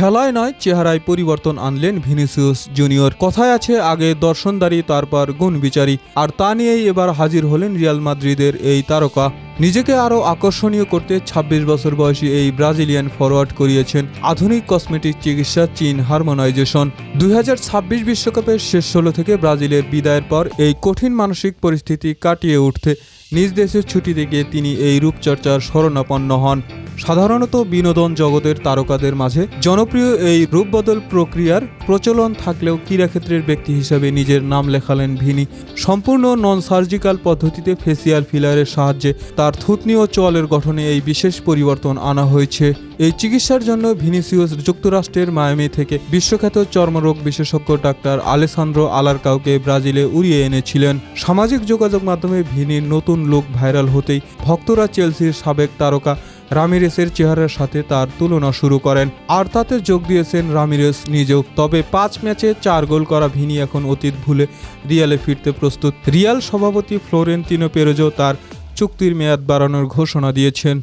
খেলায় নয় চেহারায় পরিবর্তন আনলেন ভিনিসিয়াস জুনিয়র। কথায় আছে আগে দর্শনদারি তারপর গুণ বিচারী, আর তা নিয়েই এবার হাজির হলেন রিয়াল মাদ্রিদের এই তারকা। নিজেকে আরও আকর্ষণীয় করতে ২৬ বছর বয়সী এই ব্রাজিলিয়ান ফরোয়ার্ড করিয়েছেন আধুনিক কসমেটিক চিকিৎসা চীন হারমোনাইজেশন। ২০২৬ বিশ্বকাপের শেষ ১৬ থেকে ব্রাজিলের বিদায়ের পর এই কঠিন মানসিক পরিস্থিতি কাটিয়ে উঠতে নিজ দেশের ছুটিতে গিয়ে তিনি এই রূপচর্চার শরণাপন্ন হন। সাধারণত বিনোদন জগতের তারকাদের মাঝে জনপ্রিয় এই রূপবদল প্রক্রিয়ার প্রচলন থাকলেও ক্রীড়াক্ষেত্রের ব্যক্তি হিসেবে নিজের নাম লেখালেন ভিনি। সম্পূর্ণ নন সার্জিক্যাল পদ্ধতিতে ফেসিয়াল ফিলারের সাহায্যে তার থুতনি ও চোয়ালের গঠনে এই বিশেষ পরিবর্তন আনা হয়েছে। এই চিকিৎসার জন্য ভিনিসিয়াস যুক্তরাষ্ট্রের মায়ামি থেকে বিশ্বখ্যাত চর্মরোগ বিশেষজ্ঞ ডাক্তার আলেসান্দ্রো আলারকাওকে ব্রাজিলে উড়িয়ে এনেছিলেন। সামাজিক যোগাযোগ মাধ্যমে ভিনির নতুন লুক ভাইরাল হতেই ভক্তরা চেলসির সাবেক তারকা রামিরেসের চেহারার সাথে তার তুলনা শুরু করেন, আর তাতে যোগ দিয়েছেন রামিরেস নিজেও। তবে ৫ ম্যাচে ৪ গোল করা ভিনি এখন অতীত ভুলে রিয়ালে ফিরতে প্রস্তুত। রিয়াল সভাপতি ফ্লোরেন্তিনো পেরেজও তার চুক্তির মেয়াদ বাড়ানোর ঘোষণা দিয়েছেন।